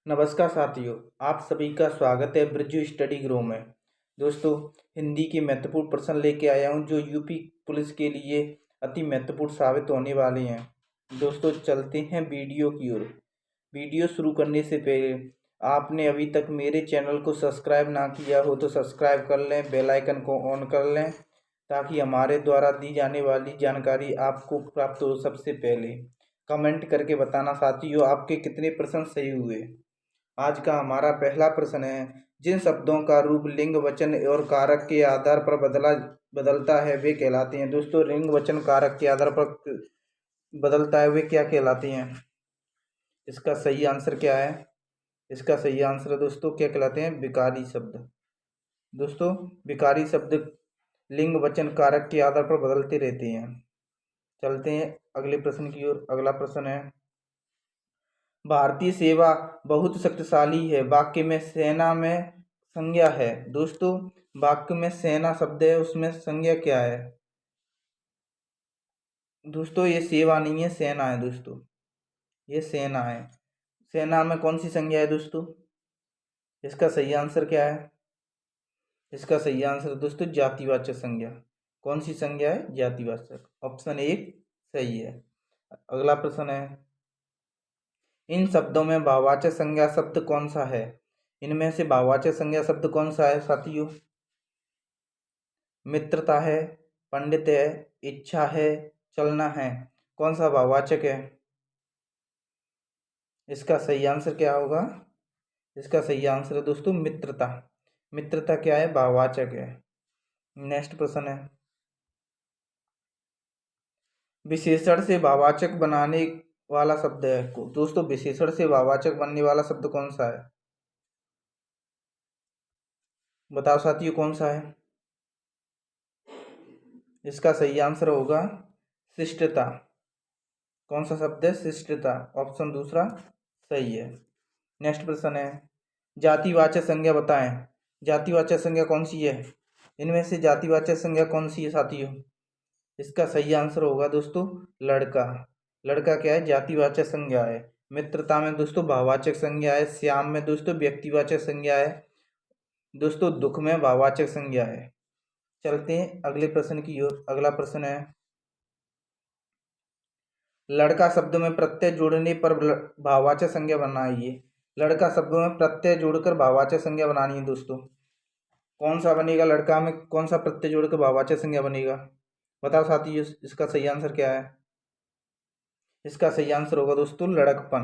नमस्कार साथियों, आप सभी का स्वागत है ब्रिज स्टडी ग्रो में। दोस्तों, हिंदी के महत्वपूर्ण प्रश्न लेके आया हूँ जो यूपी पुलिस के लिए अति महत्वपूर्ण साबित होने वाले हैं। दोस्तों, चलते हैं वीडियो की ओर। वीडियो शुरू करने से पहले आपने अभी तक मेरे चैनल को सब्सक्राइब ना किया हो तो सब्सक्राइब कर लें, बेल आइकन को ऑन कर लें ताकि हमारे द्वारा दी जाने वाली जानकारी आपको प्राप्त हो सबसे पहले। कमेंट करके बताना साथियों आपके कितने प्रश्न सही हुए। आज का हमारा पहला प्रश्न है, जिन शब्दों का रूप लिंग वचन और कारक के आधार पर बदलता है वे कहलाते हैं। दोस्तों, लिंग वचन कारक के आधार पर बदलता है वे क्या कहलाते हैं? इसका सही आंसर क्या है? इसका सही आंसर दोस्तों क्या कहलाते हैं? विकारी शब्द। दोस्तों, विकारी शब्द लिंग वचन कारक के आधार पर बदलते रहते हैं। चलते हैं अगले प्रश्न की ओर। अगला प्रश्न है, भारतीय सेवा बहुत शक्तिशाली है, वाक्य में सेना में संज्ञा है। दोस्तों, वाक्य में सेना शब्द है, उसमें संज्ञा क्या है? दोस्तों, ये सेवा नहीं है, सेना है। दोस्तों, ये सेना है। सेना में कौन सी संज्ञा है दोस्तों? इसका सही आंसर क्या है? इसका सही आंसर दोस्तों जातिवाचक संज्ञा। कौन सी संज्ञा है? जातिवाचक। ऑप्शन 1 सही है। अगला प्रश्न है, इन शब्दों में भाववाचक संज्ञा शब्द कौन सा है? इनमें से भाववाचक संज्ञा शब्द कौन सा है साथियों? मित्रता है, पंडित है, इच्छा है, चलना है। कौन सा भाववाचक है? इसका सही आंसर क्या होगा? इसका सही आंसर है दोस्तों मित्रता। मित्रता क्या है? भाववाचक है। नेक्स्ट प्रश्न है, विशेषण से भाववाचक बनाने वाला शब्द है। दोस्तों, विशेषण से भाववाचक बनने वाला शब्द कौन सा है? बताओ साथियों कौन सा है? इसका सही आंसर होगा शिष्टता। कौन सा शब्द है? शिष्टता। ऑप्शन दूसरा सही है। नेक्स्ट प्रश्न है, जातिवाचक संज्ञा बताएं। जातिवाचक संज्ञा कौन सी है? इनमें से जातिवाचक संज्ञा कौन सी है साथियों? इसका सही आंसर होगा दोस्तों लड़का। लड़का क्या है? जातिवाचक संज्ञा है। मित्रता में दोस्तों भाववाचक संज्ञा है। श्याम में दोस्तों व्यक्तिवाचक संज्ञा है। दोस्तों, दुख में भाववाचक संज्ञा है। चलते हैं अगले प्रश्न की ओर। अगला प्रश्न है, लड़का शब्द में प्रत्यय जोड़ने पर भाववाचक संज्ञा बनाइए। लड़का शब्द में प्रत्यय जोड़कर भाववाचक संज्ञा बनानी है दोस्तों। कौन सा बनेगा? लड़का में कौन सा प्रत्यय जोड़कर भाववाचक संज्ञा बनेगा? बताओ साथियों इसका सही आंसर क्या है? इसका सही आंसर होगा दोस्तों लड़कपन।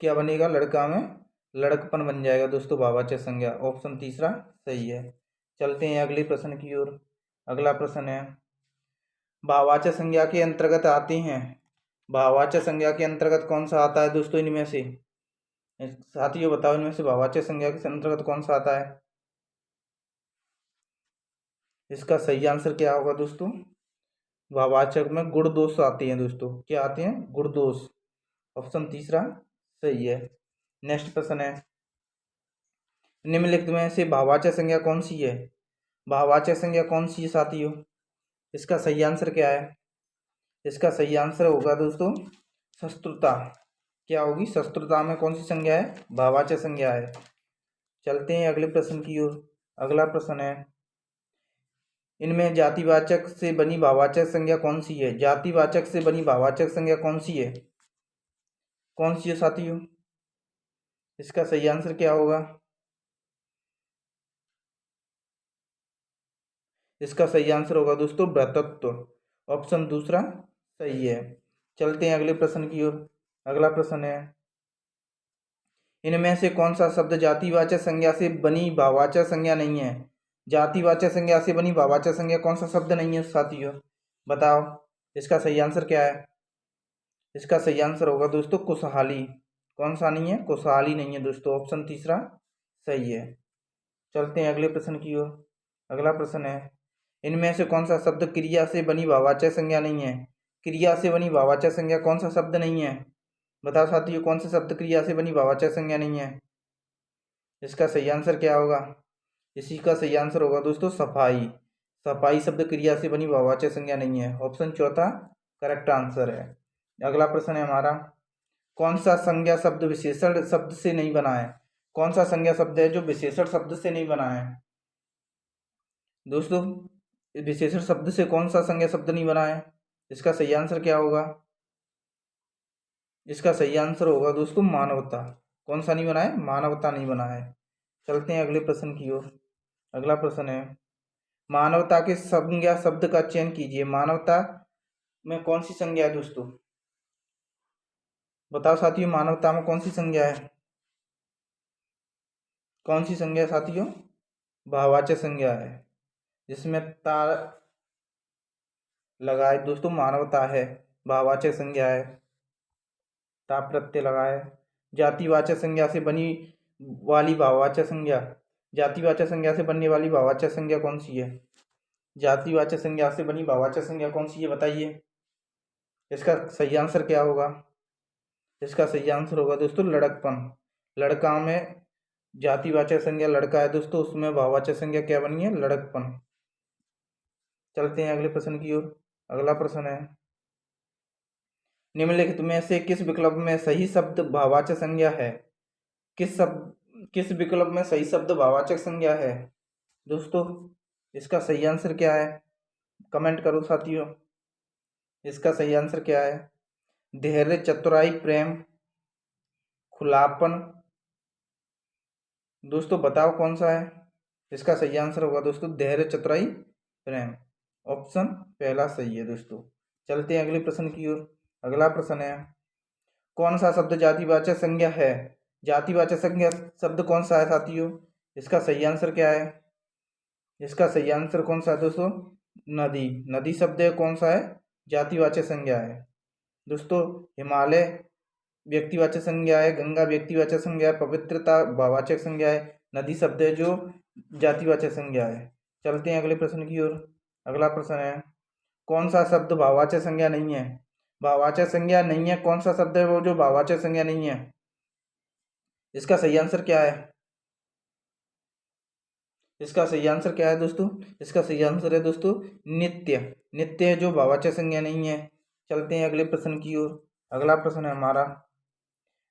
क्या बनेगा? लड़का में लड़कपन बन जाएगा दोस्तों भाववाचक संज्ञा। ऑप्शन तीसरा सही है। चलते हैं अगले प्रश्न की ओर। अगला प्रश्न है, भाववाचक संज्ञा के अंतर्गत आते हैं। भाववाचक संज्ञा के अंतर्गत कौन सा आता है दोस्तों इनमें से? साथियों बताओ इनमें से भाववाचक संज्ञा के अंतर्गत कौन सा आता है? इसका सही आंसर क्या होगा दोस्तों? भाववाचक में गुण दोष आते हैं दोस्तों। क्या आते हैं? गुण दोष। ऑप्शन तीसरा सही है। नेक्स्ट प्रश्न है, निम्नलिखित में से भाववाचक संज्ञा कौन सी है? भाववाचक संज्ञा कौन सी है साथियों? इसका सही आंसर क्या है? इसका सही आंसर होगा दोस्तों शत्रुता। क्या होगी? शत्रुता में कौन सी संज्ञा है? भाववाचक संज्ञा है। चलते हैं अगले प्रश्न की ओर। अगला प्रश्न है, इनमें जातिवाचक से बनी भाववाचक संज्ञा कौन सी है? जातिवाचक से बनी भाववाचक संज्ञा कौन सी है? कौन सी है साथियों? इसका सही आंसर क्या होगा? इसका सही आंसर होगा दोस्तों भ्रातृत्व। ऑप्शन दूसरा सही है। चलते हैं अगले प्रश्न की ओर। अगला प्रश्न है, इनमें से कौन सा शब्द जातिवाचक संज्ञा से बनी भाववाचक संज्ञा नहीं है? जातिवाचक संज्ञा से बनी भाववाचक संज्ञा कौन सा शब्द नहीं है साथियों? बताओ इसका सही आंसर क्या है? इसका सही आंसर होगा दोस्तों खुशहाली। कौन सा नहीं है? खुशहाली नहीं है दोस्तों। ऑप्शन तीसरा सही है। चलते हैं अगले प्रश्न की ओर। अगला प्रश्न है, इनमें से कौन सा शब्द क्रिया से बनी भाववाचक संज्ञा नहीं है? क्रिया से बनी भाववाचक संज्ञा कौन सा शब्द नहीं है? बताओ साथियों कौन सा शब्द क्रिया से बनी भाववाचक संज्ञा नहीं है? इसका सही आंसर क्या होगा? इसी का सही आंसर होगा दोस्तों सफाई। सफाई शब्द क्रिया से बनी भाववाचक संज्ञा नहीं है। ऑप्शन चौथा करेक्ट आंसर है। अगला प्रश्न है हमारा, कौन सा संज्ञा शब्द विशेषण शब्द से नहीं बना है? कौन सा संज्ञा शब्द है जो विशेषण शब्द से नहीं बना है? दोस्तों, विशेषण शब्द से कौन सा संज्ञा शब्द नहीं बना है? इसका सही आंसर क्या होगा? इसका सही आंसर होगा दोस्तों मानवता। कौन सा नहीं बना है? मानवता नहीं बना है। चलते हैं अगले प्रश्न की ओर। अगला प्रश्न है, मानवता के संज्ञा शब्द का चयन कीजिए। मानवता में कौन सी संज्ञा है दोस्तों? बताओ साथियों, मानवता में कौन सी संज्ञा है? कौन सी संज्ञा है साथियों? भाववाचक संज्ञा है, जिसमें ता लगाए दोस्तों मानवता है। भाववाचक संज्ञा है, ता प्रत्यय लगाए। जातिवाचक संज्ञा से बनी वाली भाववाचक संज्ञा, जातिवाचक संज्ञा से बनने वाली भाववाचक संज्ञा कौन सी है? जातिवाचक संज्ञा से बनी भाववाचक संज्ञा कौन सी है बताइए? इसका सही आंसर क्या होगा? इसका सही आंसर होगा दोस्तों लड़कपन। लड़का में जातिवाचक संज्ञा लड़का है दोस्तों, उसमें भाववाचक संज्ञा क्या बनी है? लड़कपन। चलते हैं अगले प्रश्न की ओर। अगला प्रश्न है, निम्नलिखित में से किस विकल्प में सही शब्द भाववाचक संज्ञा है? किस विकल्प में सही शब्द भाववाचक संज्ञा है? दोस्तों, इसका सही आंसर क्या है? कमेंट करो साथियों, इसका सही आंसर क्या है? धैर्य, चतुराई, प्रेम, खुलापन। दोस्तों बताओ कौन सा है? इसका सही आंसर होगा दोस्तों धैर्य, चतुराई, प्रेम। ऑप्शन पहला सही है दोस्तों। चलते हैं अगले प्रश्न की ओर। अगला प्रश्न है, कौन सा शब्द जातिवाचक संज्ञा है? जातिवाचक संज्ञा शब्द कौन सा है साथियों? इसका सही आंसर क्या है? इसका सही आंसर कौन सा है दोस्तों? नदी। नदी शब्द है कौन सा है? जातिवाचक संज्ञा है दोस्तों। हिमालय व्यक्तिवाचक संज्ञा है, गंगा व्यक्तिवाचक संज्ञा है, पवित्रता भाववाचक संज्ञा है, नदी शब्द है जो जातिवाचक संज्ञा है। चलते हैं अगले प्रश्न की ओर। अगला प्रश्न है, कौन सा शब्द भाववाचक संज्ञा नहीं है? भाववाचक संज्ञा नहीं है, कौन सा शब्द है वो जो भाववाचक संज्ञा नहीं है? इसका सही आंसर क्या है? इसका सही आंसर क्या है दोस्तों? इसका सही आंसर है दोस्तों नित्य। नित्य है जो भाववाचक संज्ञा नहीं है। चलते हैं अगले प्रश्न की ओर। अगला प्रश्न है हमारा,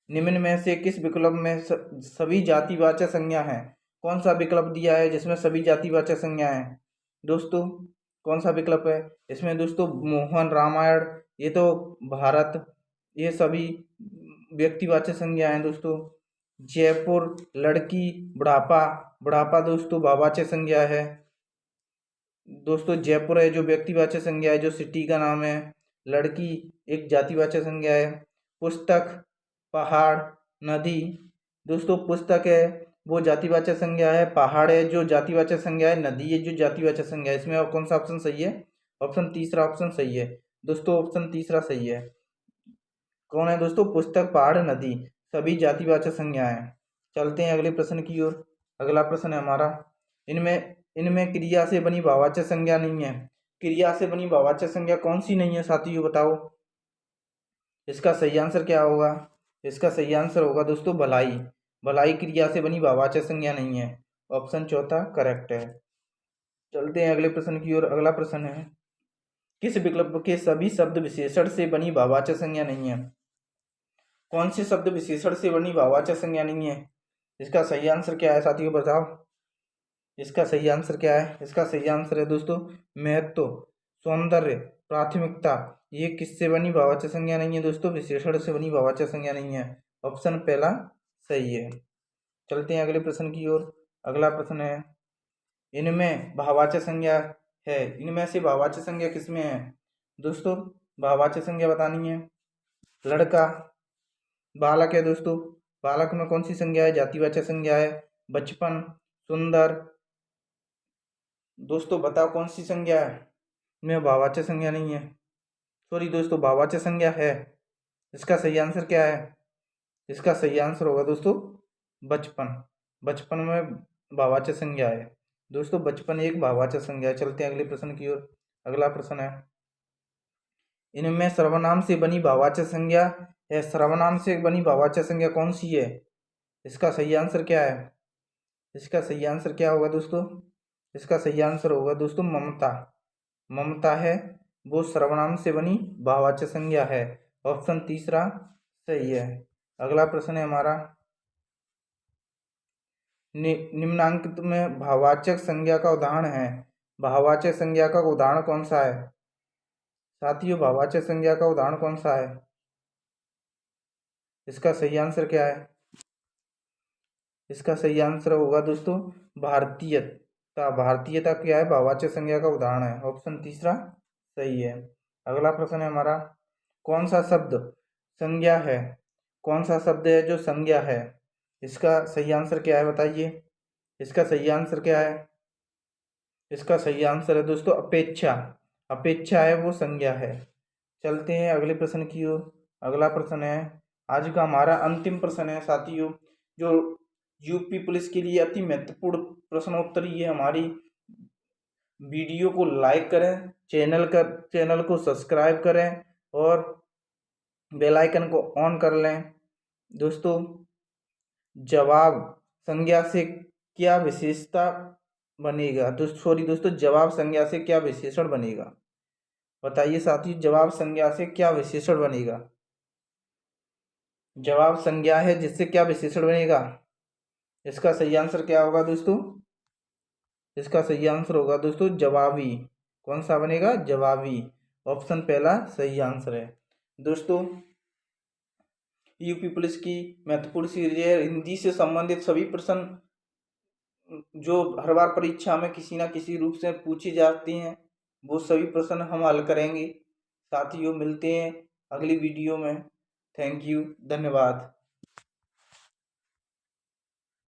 निम्न में से किस विकल्प में सभी जातिवाचक संज्ञा है? कौन सा विकल्प दिया है जिसमें सभी जातिवाचक संज्ञा है? दोस्तों, कौन सा विकल्प है इसमें? दोस्तों मोहन, रामायण, ये तो भारत, ये सभी व्यक्तिवाचक संज्ञा है दोस्तों। जयपुर, लड़की, बुढ़ापा, बुढ़ापा दोस्तों भाववाचक संज्ञा है दोस्तों। जयपुर है जो व्यक्तिवाचक संज्ञा है, जो सिटी का नाम है। लड़की एक जातिवाचक संज्ञा है। पुस्तक, पहाड़, नदी दोस्तों पुस्तक है वो जातिवाचक संज्ञा है, पहाड़ है जो जातिवाचक संज्ञा है, नदी है जो जातिवाचक संज्ञा है। इसमें और कौन सा ऑप्शन सही है? ऑप्शन तीसरा ऑप्शन सही है दोस्तों, ऑप्शन तीसरा सही है। कौन है दोस्तों? पुस्तक, पहाड़, नदी सभी जातिवाचक संज्ञा है। चलते हैं अगले प्रश्न की ओर। अगला प्रश्न है हमारा, इनमें इनमें क्रिया से बनी भाववाचक संज्ञा नहीं है। क्रिया से बनी भाववाचक संज्ञा कौन सी नहीं है साथियों बताओ? इसका सही आंसर क्या होगा? इसका सही आंसर होगा दोस्तों भलाई। भलाई क्रिया से बनी भाववाचक संज्ञा नहीं है। ऑप्शन चौथा करेक्ट है। चलते हैं अगले प्रश्न की ओर। अगला प्रश्न है, किस विकल्प के सभी शब्द विशेषण से बनी भाववाचक संज्ञा नहीं है? कौन से शब्द विशेषण से बनी भाववाचक संज्ञा नहीं है? इसका सही आंसर क्या है साथियों बताओ? इसका सही आंसर क्या है? इसका सही आंसर है दोस्तों महत्व, सौंदर्य, प्राथमिकता। ये किससे बनी भाववाचक संज्ञा नहीं है दोस्तों? विशेषण से बनी भाववाचक संज्ञा नहीं है। ऑप्शन पहला सही है। चलते हैं अगले प्रश्न की ओर। अगला प्रश्न है, इनमें भाववाचक संज्ञा है, इनमें से भाववाचक संज्ञा किसमें है? दोस्तों भाववाचक संज्ञा बतानी है। लड़का, बालक है दोस्तों, बालक में कौन सी संज्ञा है? जातिवाचक संज्ञा है। बचपन, सुंदर दोस्तों बताओ कौन सी संज्ञा है? में भाववाचक संज्ञा नहीं है, सॉरी दोस्तों भाववाचक संज्ञा है। इसका सही आंसर क्या है? इसका सही आंसर होगा दोस्तों बचपन। बचपन में भाववाचक संज्ञा है दोस्तों, बचपन एक भाववाचक संज्ञा है। चलते हैं अगले प्रश्न की ओर। अगला प्रश्न है, इनमें सर्वनाम से बनी भाववाचक संज्ञा है, सर्वनाम से बनी भाववाचक संज्ञा कौन सी है? इसका सही आंसर क्या है? इसका सही आंसर क्या होगा दोस्तों? इसका सही आंसर होगा दोस्तों ममता। ममता है वो सर्वनाम से बनी भाववाचक संज्ञा है। ऑप्शन तीसरा सही है। अगला प्रश्न है हमारा, निम्नांकित में भाववाचक संज्ञा का उदाहरण है। भाववाचक संज्ञा का उदाहरण कौन सा है साथियों? भाववाचक संज्ञा का उदाहरण कौन सा है? इसका सही आंसर क्या है? इसका सही आंसर होगा दोस्तों भारतीयता। भारतीयता क्या है? भाववाचक संज्ञा का उदाहरण है। ऑप्शन तीसरा सही है। अगला प्रश्न है हमारा, कौन सा शब्द संज्ञा है? कौन सा शब्द है जो संज्ञा है? इसका सही आंसर क्या है बताइए? इसका सही आंसर क्या है? इसका सही आंसर है दोस्तों अपेक्षा। अपेक्षा है वो संज्ञा है। चलते हैं अगले प्रश्न की ओर। अगला प्रश्न है, आज का हमारा अंतिम प्रश्न है साथियों, जो यूपी पुलिस के लिए अति महत्वपूर्ण प्रश्नोत्तरी है। हमारी वीडियो को लाइक करें, चैनल को सब्सक्राइब करें और बेल आइकन को ऑन कर लें। दोस्तों, जवाब संज्ञा से क्या विशेषता बनेगा? दोस्तों जवाब संज्ञा से क्या विशेषण बनेगा? बताइए साथियों, जवाब संज्ञा से क्या विशेषण बनेगा? जवाब संज्ञा है जिससे क्या विशेषण बनेगा? इसका सही आंसर क्या होगा दोस्तों? इसका सही आंसर होगा दोस्तों जवाबी। कौन सा बनेगा? जवाबी। ऑप्शन पहला सही आंसर है। दोस्तों, यूपी पुलिस की महत्वपूर्ण सीरीज है। हिंदी से संबंधित सभी प्रश्न जो हर बार परीक्षा में किसी ना किसी रूप से पूछी जाती हैं, वो सभी प्रश्न हम हल करेंगे। साथियों, मिलते हैं अगली वीडियो में। थैंक यू, धन्यवाद।